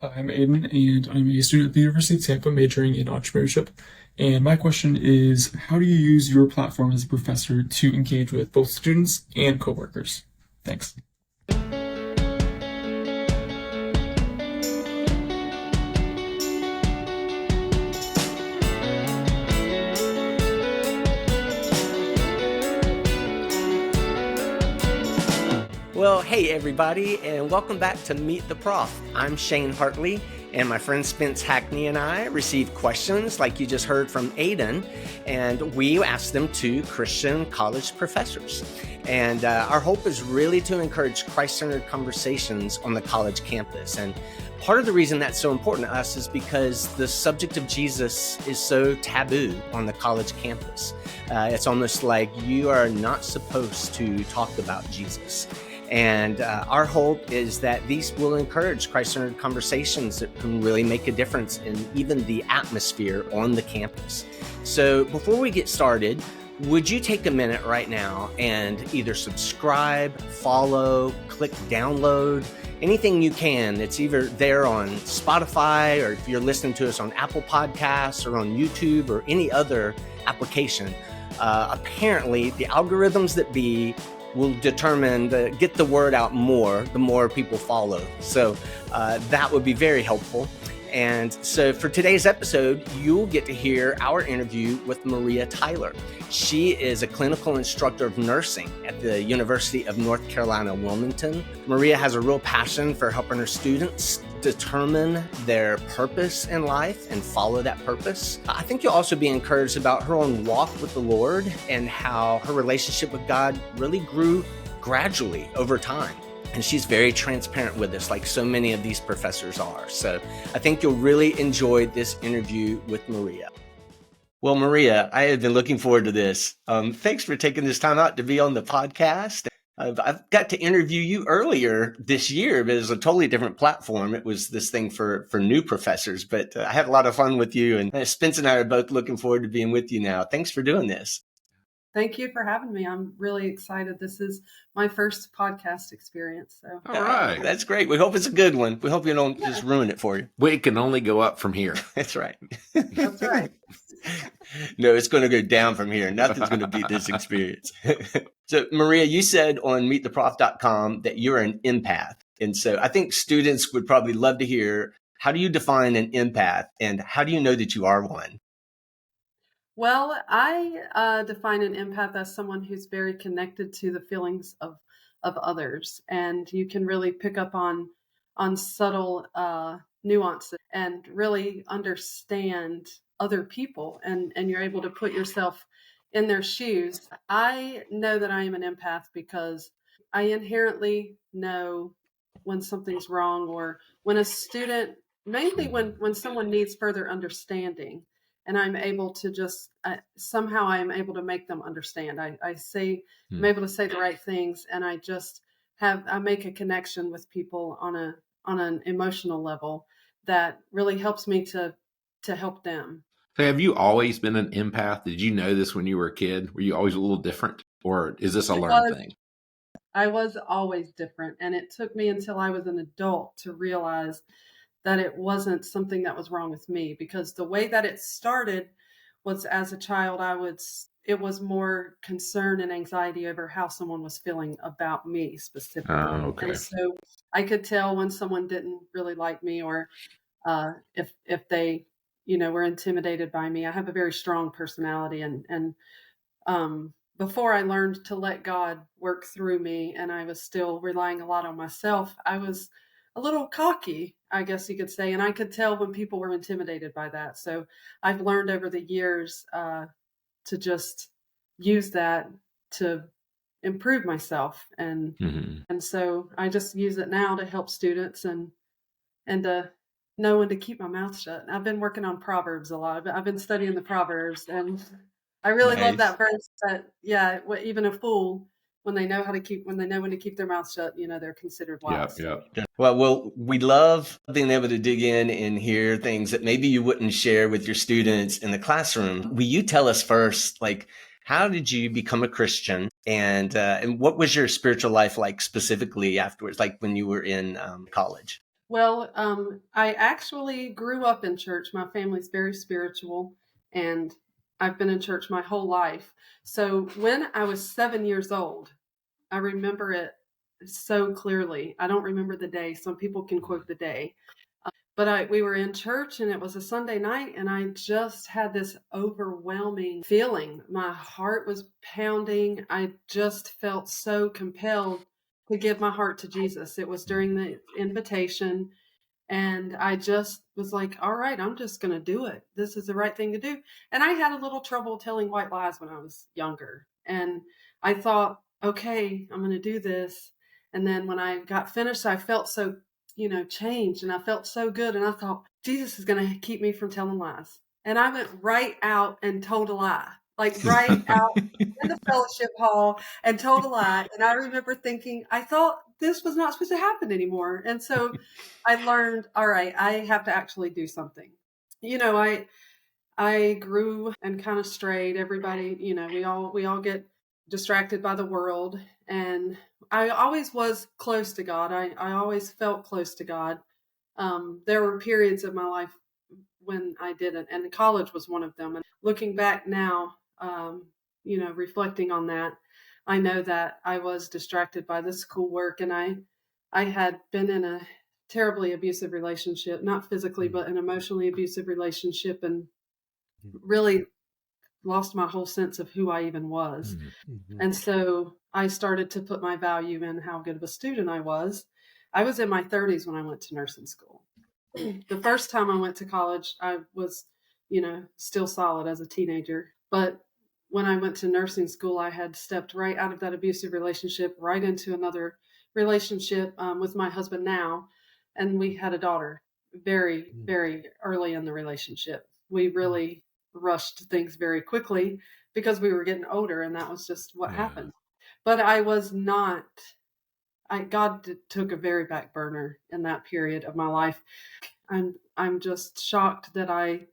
I'm Aiden, and I'm a student at the University of Tampa majoring in entrepreneurship. And my question is, how do you use your platform as a professor to engage with both students and coworkers? Thanks. Well, hey everybody, and welcome back to Meet the Prof. I'm Shane Hartley, and my friend Spence Hackney and I received questions like you just heard from Aiden, and we asked them to Christian college professors. And our hope is really to encourage Christ-centered conversations on the college campus. And part of the reason that's so important to us is because the subject of Jesus is so taboo on the college campus. It's almost like you are not supposed to talk about Jesus. And our hope is that these will encourage Christ-centered conversations that can really make a difference in even the atmosphere on the campus. So before we get started, would you take a minute right now and either subscribe, follow, click download, anything you can. It's either there on Spotify, or if you're listening to us on Apple Podcasts or on YouTube or any other application. Apparently, the algorithms that be will determine get the word out more, the more people follow. So that would be very helpful. And so for today's episode, you'll get to hear our interview with Maria Tyler. She is a clinical instructor of nursing at the University of North Carolina, Wilmington. Maria has a real passion for helping her students determine their purpose in life and follow that purpose. I think you'll also be encouraged about her own walk with the Lord and how her relationship with God really grew gradually over time. And she's very transparent with us, like so many of these professors are. So I think you'll really enjoy this interview with Maria. Well, Maria, I have been looking forward to this. Thanks for taking this time out to be on the podcast. I've got to interview you earlier this year, but it was a totally different platform. It was this thing for new professors, but I had a lot of fun with you. And Spence and I are both looking forward to being with you now. Thanks for doing this. Thank you for having me. I'm really excited. This is my first podcast experience. So, all right. That's great. We hope it's a good one. We hope you don't just ruin it for you. We can only go up from here. That's right. That's right. No, it's going to go down from here. Nothing's going to beat this experience. So, Maria, you said on meettheprof.com that you're an empath. And so I think students would probably love to hear, how do you define an empath and how do you know that you are one? Well, I define an empath as someone who's very connected to the feelings of others, and you can really pick up on subtle nuances and really understand other people, and you're able to put yourself in their shoes. I know that I am an empath because I inherently know when something's wrong, or when a student, mainly when someone needs further understanding. And I'm able to just somehow I'm able to make them understand. I'm able to say the right things, and I make a connection with people on an emotional level that really helps me to help them. So have you always been an empath? Did you know this when you were a kid? Were you always a little different, or is this a learned thing? I was always different, and it took me until I was an adult to realize that it wasn't something that was wrong with me, because the way that it started was, as a child, it was more concern and anxiety over how someone was feeling about me specifically. Oh, okay. And so I could tell when someone didn't really like me, or if they, were intimidated by me. I have a very strong personality, and before I learned to let God work through me, and I was still relying a lot on myself, I was a little cocky, I guess you could say. And I could tell when people were intimidated by that. So I've learned over the years to just use that to improve myself. And so I just use it now to help students and to know when to keep my mouth shut. I've been working on Proverbs a lot. I've been studying the Proverbs, and I really love that verse that, even a fool, when they know when to keep their mouth shut, they're considered wise. Yeah. Well, we love being able to dig in and hear things that maybe you wouldn't share with your students in the classroom. Will you tell us first, how did you become a Christian, and what was your spiritual life like specifically afterwards, like when you were in college? Well, I actually grew up in church. My family's very spiritual, and I've been in church my whole life. So when I was 7 years old, I remember it so clearly. I don't remember the day. Some people can quote the day. But we were in church and it was a Sunday night, and I just had this overwhelming feeling. My heart was pounding. I just felt so compelled to give my heart to Jesus. It was during the invitation, and I just was like, all right, I'm just going to do it. This is the right thing to do. And I had a little trouble telling white lies when I was younger. And I thought, okay, I'm going to do this. And then when I got finished, I felt so, changed, and I felt so good. And I thought, Jesus is going to keep me from telling lies. And I went right out and told a lie, like right out in the fellowship hall, and told a lie. And I remember thinking, I thought this was not supposed to happen anymore. And so I learned, all right, I have to actually do something. I grew and kind of strayed. Everybody, we all get distracted by the world. And I always was close to God. I always felt close to God. There were periods of my life when I didn't, and college was one of them. And looking back now, reflecting on that, I know that I was distracted by the schoolwork, and I had been in a terribly abusive relationship, not physically, but an emotionally abusive relationship, and really lost my whole sense of who I even was. And so I started to put my value in how good of a student I was. I was in my 30s when I went to nursing school. The first time I went to college, I was, still solid as a teenager. But when I went to nursing school, I had stepped right out of that abusive relationship, right into another relationship with my husband now. And we had a daughter very, very early in the relationship. We really rushed things very quickly because we were getting older, and that was just what happened. But I was not, took a very back burner in that period of my life. I'm just shocked that I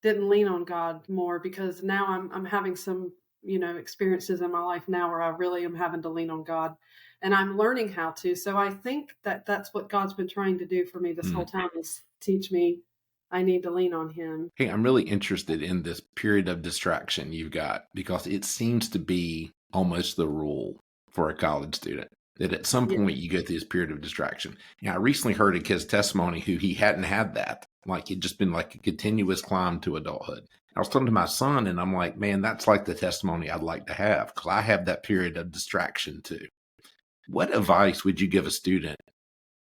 didn't lean on God more, because now I'm having some, experiences in my life now where I really am having to lean on God, and I'm learning how to. So I think that that's what God's been trying to do for me this whole time, is teach me I need to lean on him. Hey, I'm really interested in this period of distraction you've got, because it seems to be almost the rule for a college student that at some Yeah. point you go through this period of distraction. I recently heard a kid's testimony who he hadn't had that. Like, it'd just been like a continuous climb to adulthood. I was talking to my son, and I'm like, man, that's like the testimony I'd like to have, because I have that period of distraction too. What advice would you give a student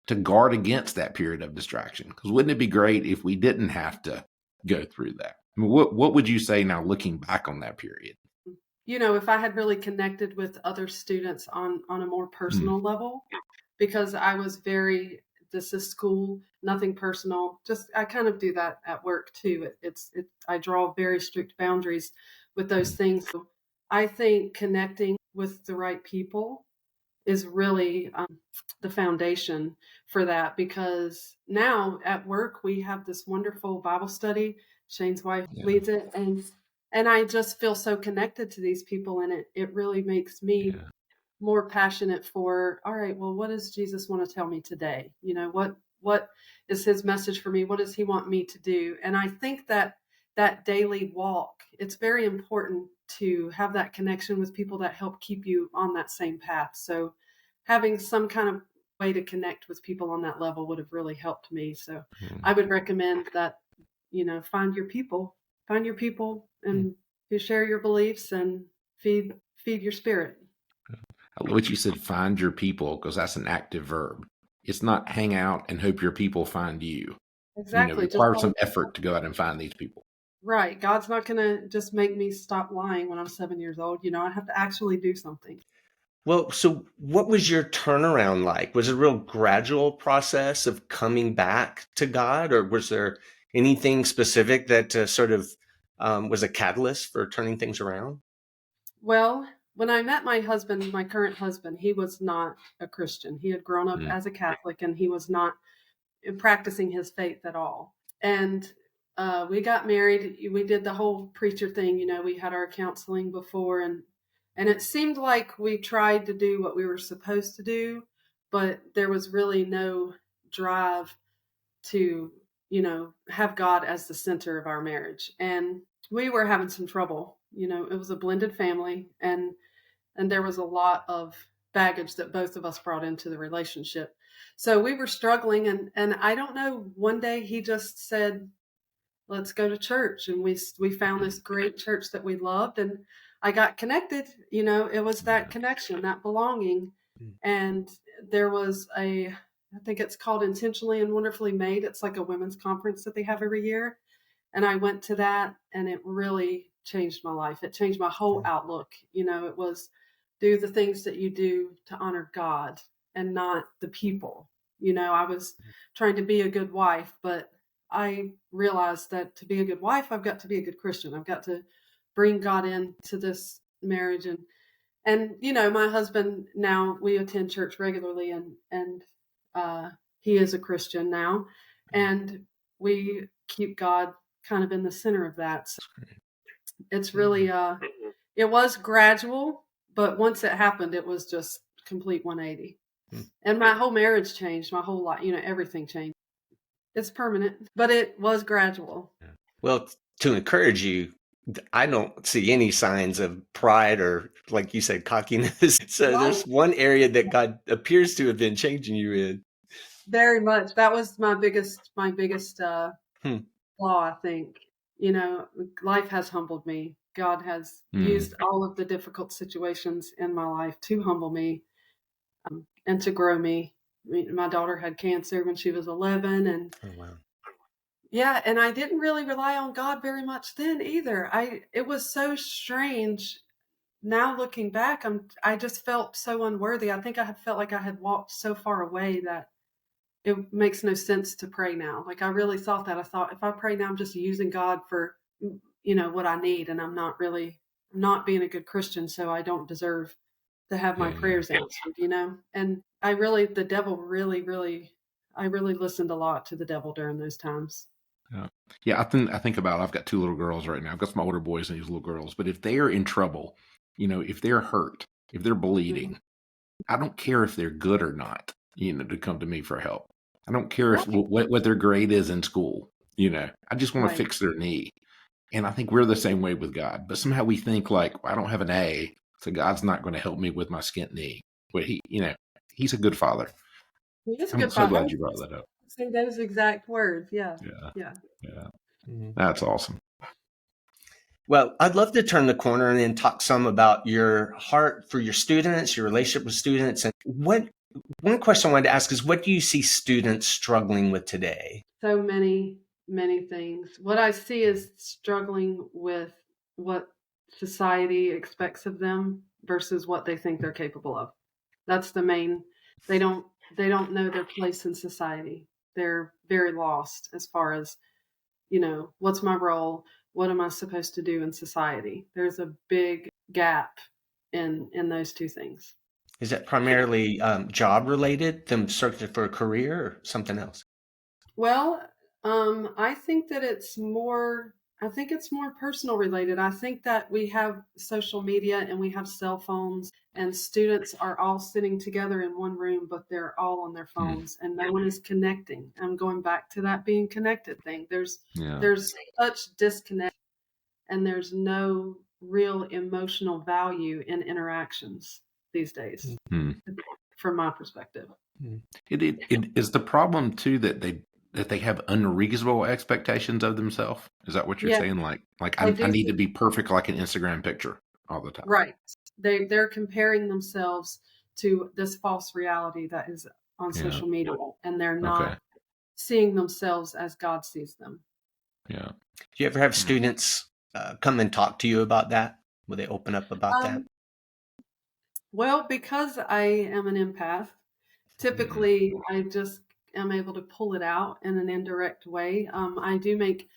to guard against that period of distraction? Because wouldn't it be great if we didn't have to go through that? I mean, what would you say now, looking back on that period? If I had really connected with other students on a more personal level, because I was very, this is school, nothing personal. Just, I kind of do that at work too. I draw very strict boundaries with those things. So I think connecting with the right people is really the foundation for that, because now at work we have this wonderful Bible study. Shane's wife leads it, and I just feel so connected to these people, and it really makes me more passionate for, all right, well, what does Jesus want to tell me today? What is his message for me? What does he want me to do? And I think that daily walk, it's very important to have that connection with people that help keep you on that same path. So having some kind of way to connect with people on that level would have really helped me. So I would recommend that, find your people, and you share your beliefs and feed your spirit. I love what you said, find your people, because that's an active verb. It's not hang out and hope your people find you. Exactly. It requires some effort to go out and find these people. Right. God's not going to just make me stop lying when I'm 7 years old. I have to actually do something. Well, so what was your turnaround like? Was it a real gradual process of coming back to God, or was there anything specific that sort of was a catalyst for turning things around? Well, when I met my husband, my current husband, he was not a Christian. He had grown up as a Catholic, and he was not practicing his faith at all. And we got married. We did the whole preacher thing. We had our counseling before, and it seemed like we tried to do what we were supposed to do, but there was really no drive to, have God as the center of our marriage. And we were having some trouble. It was a blended family, and there was a lot of baggage that both of us brought into the relationship. So we were struggling, and I don't know, one day he just said, let's go to church. And we found this great church that we loved, and I got connected. It was that connection, that belonging. And there was I think it's called Intentionally and Wonderfully Made. It's like a women's conference that they have every year. And I went to that, and it really changed my life. It changed my whole outlook. It was do the things that you do to honor God and not the people. I was trying to be a good wife, but I realized that to be a good wife, I've got to be a good Christian. I've got to bring God into this marriage. And my husband, now we attend church regularly, and he is a Christian now, and we keep God kind of in the center of that. So it's really, it was gradual, but once it happened, it was just complete 180. And my whole marriage changed, my whole life, everything changed. It's permanent, but it was gradual. Well, to encourage you, I don't see any signs of pride or, like you said, cockiness. So there's one area that God appears to have been changing you in. Very much. That was my biggest flaw, I think. Life has humbled me. God has used all of the difficult situations in my life to humble me and to grow me. My daughter had cancer when she was 11, and yeah, and I didn't really rely on God very much then either. It was so strange. Now looking back, I just felt so unworthy. I think I had felt like I had walked so far away that it makes no sense to pray now. Like, I really thought that. I thought, if I pray now, I'm just using God for, what I need. And I'm not being a good Christian. So I don't deserve to have my prayers answered, and I really listened a lot to the devil during those times. Yeah. I think about, I've got 2 little girls right now. I've got some older boys and these little girls, but if they are in trouble, if they're hurt, if they're bleeding, I don't care if they're good or not, to come to me for help. I don't care if what their grade is in school. I just want to fix their knee. And I think we're the same way with God. But somehow we think like, well, I don't have an A, so God's not going to help me with my skint knee. But he's a good father. He is a I'm good so father. glad you brought that up. Say those exact words. Yeah. That's awesome. Well, I'd love to turn the corner and then talk some about your heart for your students, your relationship with students. And one question I wanted to ask is, what do you see students struggling with today? So many things. What I see is struggling with what society expects of them versus what they think they're capable of. That's the main. They don't know their place in society. They're very lost as far as, what's my role? What am I supposed to do in society? There's a big gap in those two things. Is that primarily job related, them searching for a career, or something else? Well, I think that it's more personal related. I think that we have social media and we have cell phones, and students are all sitting together in one room, but they're all on their phones and no one is connecting. I'm going back to that being connected thing. There's such disconnect, and there's no real emotional value in interactions these days, from my perspective. It is the problem too that they have unreasonable expectations of themselves. Is that what you're saying? Like I need to be perfect, like an Instagram picture all the time. Right. They're comparing themselves to this false reality that is on social media, and they're not seeing themselves as God sees them. Yeah. Do you ever have students come and talk to you about that? Will they open up about that? Well, because I am an empath, typically I just am able to pull it out in an indirect way. I do make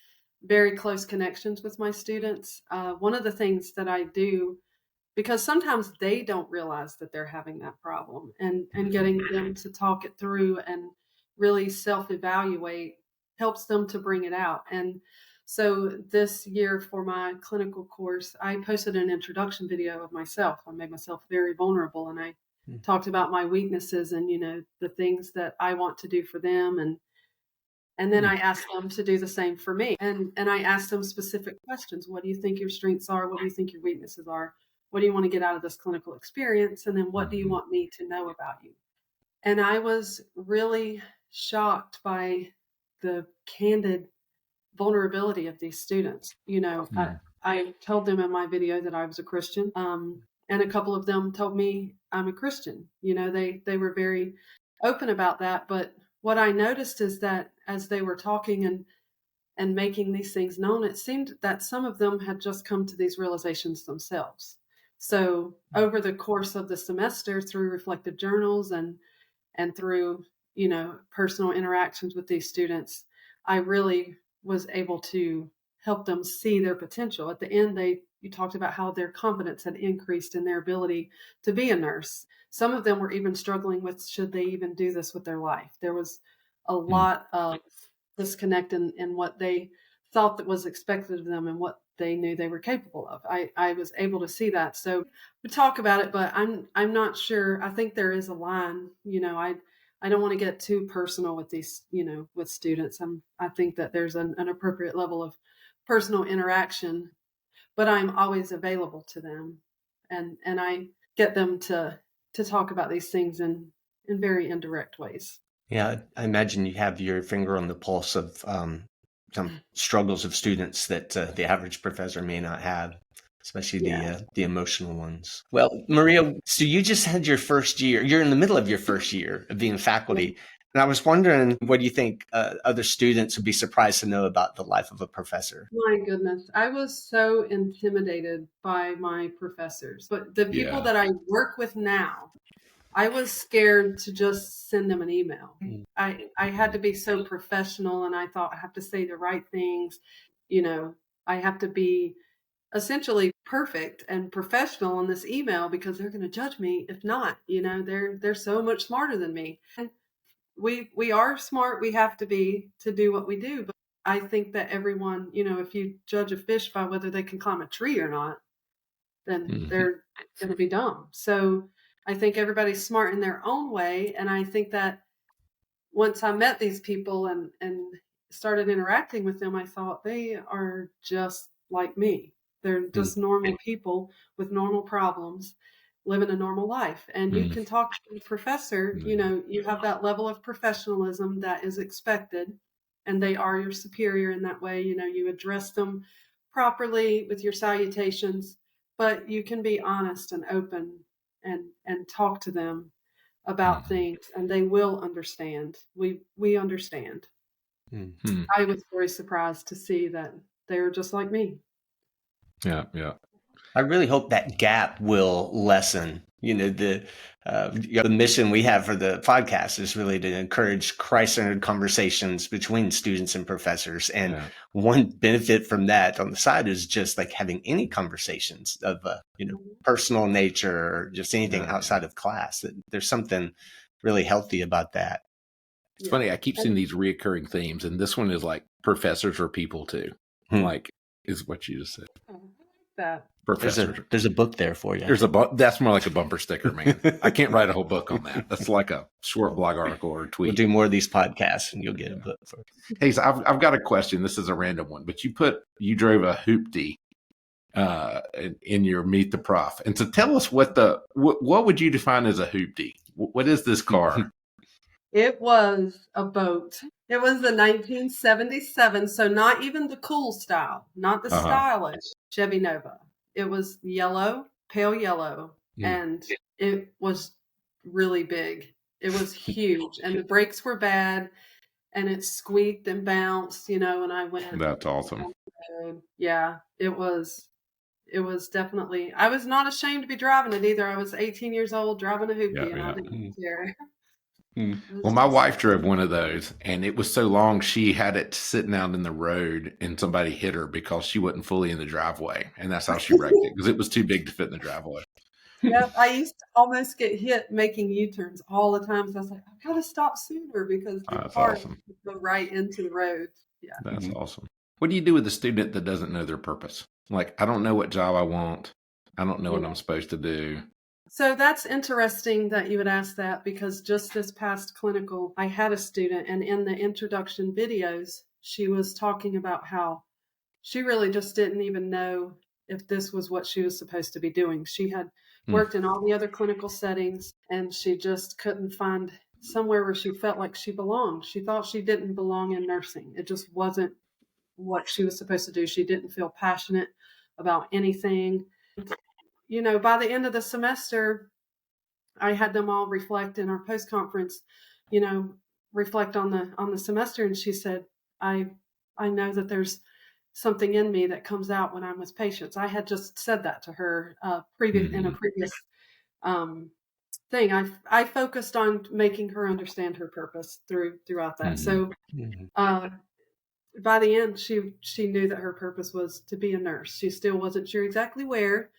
very close connections with my students. One of the things that I do, because sometimes they don't realize that they're having that problem, and getting them to talk it through and really self-evaluate helps them to bring it out. And so this year for my clinical course, I posted an introduction video of myself. I made myself very vulnerable, and I talked about my weaknesses and, the things that I want to do for them. And then I asked them to do the same for me. And I asked them specific questions. What do you think your strengths are? What do you think your weaknesses are? What do you want to get out of this clinical experience? And then what do you want me to know about you? And I was really shocked by the candid vulnerability of these students. I told them in my video that I was a Christian. And a couple of them told me I'm a Christian. They were very open about that. But what I noticed is that as they were talking and making these things known, it seemed that some of them had just come to these realizations themselves. So over the course of the semester, through reflective journals and through, personal interactions with these students, I really was able to help them see their potential. At the end, you talked about how their confidence had increased in their ability to be a nurse. Some of them were even struggling with, should they even do this with their life? There was a lot of disconnect in what they thought that was expected of them and what they knew they were capable of. I was able to see that. So we talk about it, but I'm not sure. I think there is a line. I don't want to get too personal with these, with students. I think that there's an appropriate level of personal interaction, but I'm always available to them, and I get them to talk about these things in very indirect ways. Yeah, I imagine you have your finger on the pulse of some struggles of students that the average professor may not have, especially the emotional ones. Well, Maria, so you just had your first year. You're in the middle of your first year of being faculty. And I was wondering, what do you think other students would be surprised to know about the life of a professor? My goodness, I was so intimidated by my professors. But the people that I work with now, I was scared to just send them an email. I had to be so professional, and I thought I have to say the right things. I have to be essentially perfect and professional in this email because they're going to judge me if not. They're so much smarter than me. And we are smart. We have to be to do what we do. But I think that everyone, if you judge a fish by whether they can climb a tree or not, then they're going to be dumb. So I think everybody's smart in their own way. And I think that once I met these people and started interacting with them, I thought they are just like me. They're just normal people with normal problems, living a normal life. And you can talk to the professor, you have that level of professionalism that is expected, and they are your superior in that way. You address them properly with your salutations, but you can be honest and open and talk to them about things, and they will understand. We understand. I was very surprised to see that they were just like me. Yeah. I really hope that gap will lessen. The mission we have for the podcast is really to encourage Christ-centered conversations between students and professors. And one benefit from that on the side is just like having any conversations of, personal nature or just anything outside of class. There's something really healthy about that. It's funny. I keep seeing these reoccurring themes, and this one is like professors are people too. Like is what you just said. That. There's a book there for you. That's more like a bumper sticker, man. I can't write a whole book on that. That's like a short blog article or a tweet. We'll do more of these podcasts, and you'll get a book for it. Hey, so I've got a question. This is a random one, but you drove a hoopty in your Meet the Prof, and so tell us what would you define as a hoopty? What is this car? It was a boat. It was the 1977, so not even the cool style, not the stylish Chevy Nova. It was yellow, pale yellow, and it was really big. It was huge, and the brakes were bad, and it squeaked and bounced, and I went. That's awesome. Yeah, it was definitely. I was not ashamed to be driving it either. I was 18 years old driving a hoopty, and I didn't care. Well, my wife drove one of those, and it was so long she had it sitting out in the road, and somebody hit her because she wasn't fully in the driveway, and that's how she wrecked it because it was too big to fit in the driveway. Yep, I used to almost get hit making U-turns all the time. So I was like, I've got to stop sooner because the car would go right into the road. Yeah, that's awesome. What do you do with a student that doesn't know their purpose? Like, I don't know what job I want. I don't know what I'm supposed to do. So that's interesting that you would ask that, because just this past clinical, I had a student, and in the introduction videos, she was talking about how she really just didn't even know if this was what she was supposed to be doing. She had worked in all the other clinical settings, and she just couldn't find somewhere where she felt like she belonged. She thought she didn't belong in nursing. It just wasn't what she was supposed to do. She didn't feel passionate about anything. By the end of the semester, I had them all reflect in our post conference, reflect on the semester, and she said, I know that there's something in me that comes out when I'm with patients. I had just said that to her in a previous thing. I focused on making her understand her purpose throughout that. So by the end, she knew that her purpose was to be a nurse. She still wasn't sure exactly where,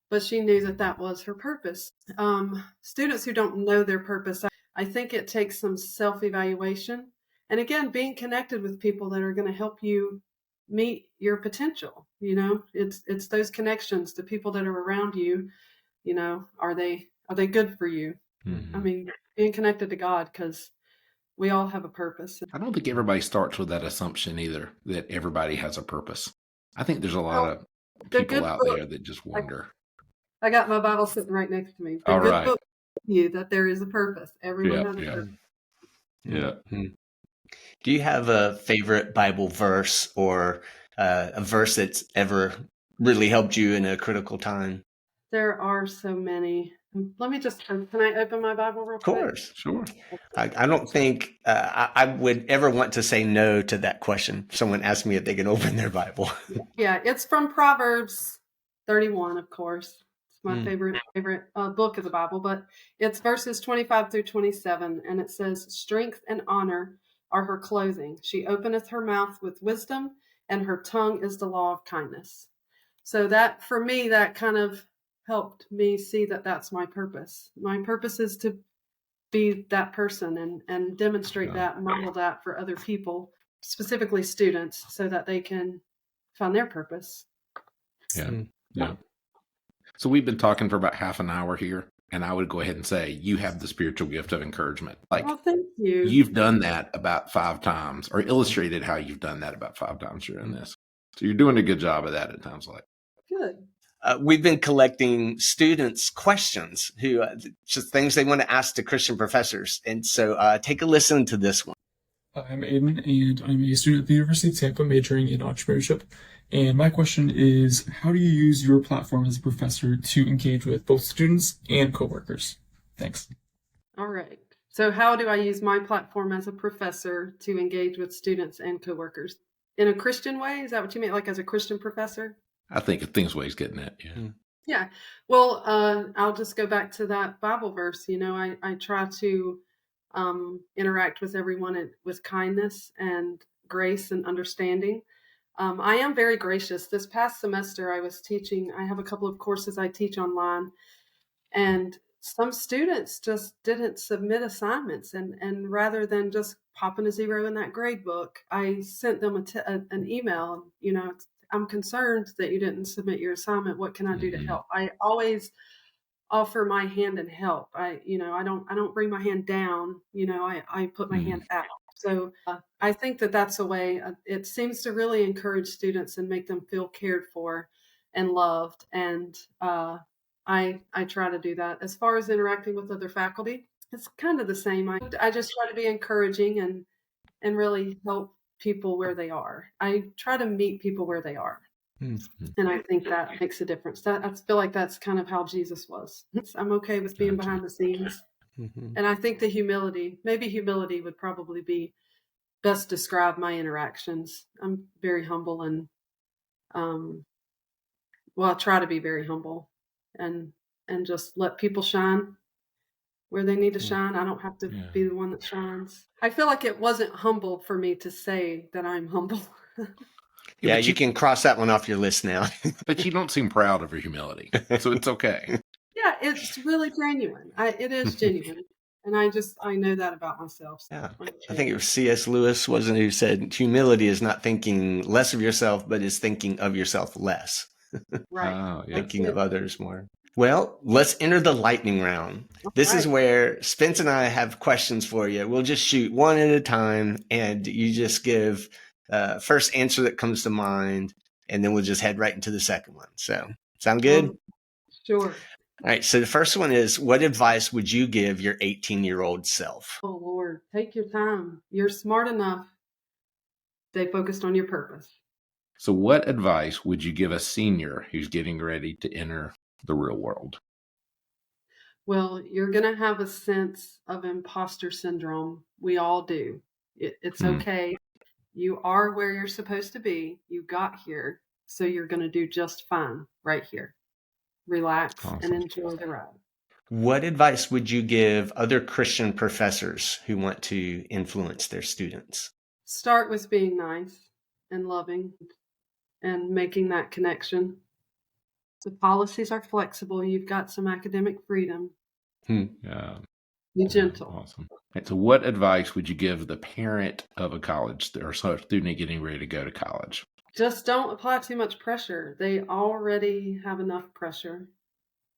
but she knew that was her purpose. Students who don't know their purpose, I think it takes some self-evaluation. And again, being connected with people that are going to help you meet your potential. It's those connections, the people that are around you, are they good for you? I mean, being connected to God, because we all have a purpose. I don't think everybody starts with that assumption either, that everybody has a purpose. I think there's a lot of people out there that just wonder. I got my Bible sitting right next to me. All right. Book you that there is a purpose. Everyone has a purpose. Yeah. Do you have a favorite Bible verse, or a verse that's ever really helped you in a critical time? There are so many. Let me just, can I open my Bible real quick? Of course. Sure. I don't think I would ever want to say no to that question. Someone asked me if they can open their Bible. Yeah, it's from Proverbs 31, of course. It's my favorite book of the Bible, but it's verses 25 through 27, and it says, "Strength and honor are her clothing. She openeth her mouth with wisdom, and her tongue is the law of kindness." So that, for me, that kind of helped me see that that's my purpose. My purpose is to be that person and demonstrate that and model that for other people, specifically students, so that they can find their purpose. Yeah. So we've been talking for about half an hour here, and I would go ahead and say you have the spiritual gift of encouragement. Well, thank you. You've done that about 5 times, or illustrated how you've done that about 5 times during this. So you're doing a good job of that, it sounds like. Good. We've been collecting students' questions, who just things they want to ask to Christian professors. And so take a listen to this one. I'm Aiden, and I'm a student at the University of Tampa majoring in entrepreneurship. And my question is, how do you use your platform as a professor to engage with both students and coworkers? Thanks. All right. So how do I use my platform as a professor to engage with students and coworkers? In a Christian way? Is that what you mean? Like as a Christian professor? I think I think is what he's getting at. Yeah. Yeah. Well, I'll just go back to that Bible verse. I try to interact with everyone with kindness and grace and understanding. I am very gracious. This past semester, I was teaching. I have a couple of courses I teach online, and some students just didn't submit assignments. And rather than just popping a 0 in that grade book, I sent them an email. I'm concerned that you didn't submit your assignment. What can I do to help? I always offer my hand and help. I don't bring my hand down. I put my hand out. So I think that's a way. It seems to really encourage students and make them feel cared for and loved. And I try to do that. As far as interacting with other faculty, it's kind of the same. I just try to be encouraging and really help people where they are. I try to meet people where they are. And I think that makes a difference. I feel like that's kind of how Jesus was. I'm okay with being behind the scenes. And I think maybe humility would probably be best describe my interactions. I'm very humble and, I try to be very humble and just let people shine where they need to shine. I don't have to be the one that shines. I feel like it wasn't humble for me to say that I'm humble. Yeah, you can cross that one off your list now. But you don't seem proud of your humility, so it's okay. Yeah, it's really genuine. It is genuine. And I know that about myself. Yeah, I think it was C.S. Lewis, wasn't it, who said humility is not thinking less of yourself, but is thinking of yourself less. Right. Oh, yeah. Thinking of others more. Well, let's enter the lightning round. This is right. where Spence and I have questions for you. We'll just shoot one at a time, and you just give first answer that comes to mind, and then we'll just head right into the second one. So, sound good? Sure. All right. So the first one is, what advice would you give your 18-year-old self? Oh, Lord, take your time. You're smart enough. Stay focused on your purpose. So, what advice would you give a senior who's getting ready to enter the real world? Well, you're going to have a sense of imposter syndrome. We all do. It's okay. You are where you're supposed to be. You got here. So you're going to do just fine right here. Relax and Awesome. enjoy the ride. What advice would you give other Christian professors who want to influence their students? Start with being nice and loving and making that connection. The policies are flexible. You've got some academic freedom. Yeah. Be gentle. Awesome. And so, what advice would you give the parent of a college or student getting ready to go to college? Just don't apply too much pressure. They already have enough pressure.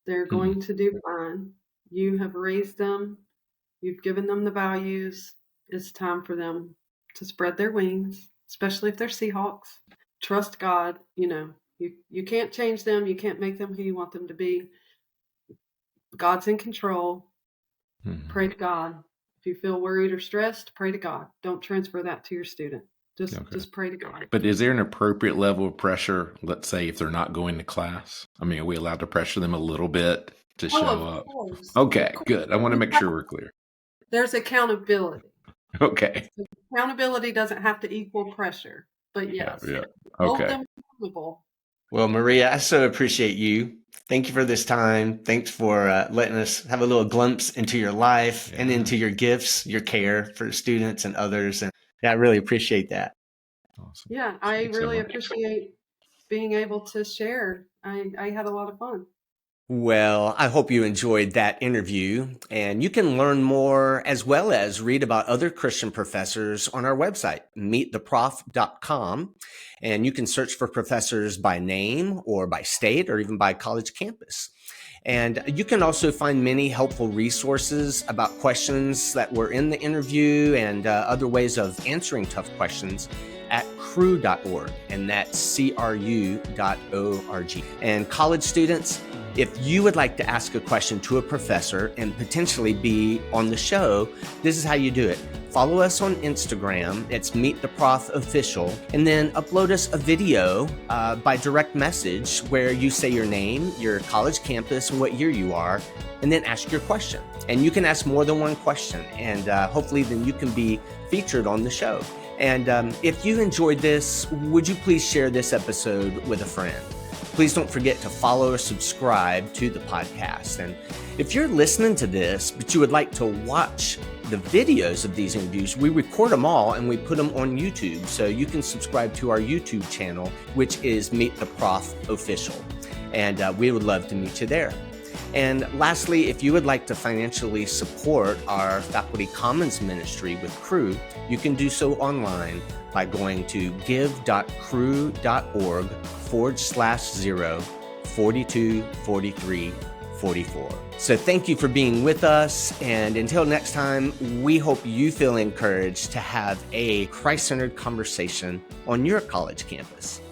They're going to do fine. You have raised them. You've given them the values. It's time for them to spread their wings, especially if they're Seahawks. Trust God. You can't change them. You can't make them who you want them to be. God's in control. Pray to God. If you feel worried or stressed, pray to God. Don't transfer that to your student. Just pray to God. But is there an appropriate level of pressure? Let's say if they're not going to class, I mean, are we allowed to pressure them a little bit to show up? Course. Okay, good. I want to make sure we're clear. There's accountability. Okay. Accountability doesn't have to equal pressure, but yes, Yeah. hold Okay. them accountable. Well, Maria, I so appreciate you. Thank you for this time. Thanks for letting us have a little glimpse into your life and into your gifts, your care for students and others. And I really appreciate that. Awesome. Yeah, I Thanks so really much. appreciate being able to share. I had a lot of fun. Well, I hope you enjoyed that interview, and you can learn more as well as read about other Christian professors on our website, meettheprof.com, and you can search for professors by name or by state or even by college campus. And you can also find many helpful resources about questions that were in the interview and other ways of answering tough questions at cru.org, and that's cru.org. And college students, if you would like to ask a question to a professor and potentially be on the show, this is how you do it. Follow us on Instagram. It's Meet the Prof Official, and then upload us a video by direct message where you say your name, your college campus, and what year you are, and then ask your question. And you can ask more than one question, and hopefully then you can be featured on the show. And if you enjoyed this, would you please share this episode with a friend? Please don't forget to follow or subscribe to the podcast. And if you're listening to this, but you would like to watch the videos of these interviews, we record them all and we put them on YouTube. So you can subscribe to our YouTube channel, which is Meet the Prof Official. And we would love to meet you there. And lastly, if you would like to financially support our Faculty Commons ministry with Cru, you can do so online by going to give.cru.org/0424344. So thank you for being with us. And until next time, we hope you feel encouraged to have a Christ-centered conversation on your college campus.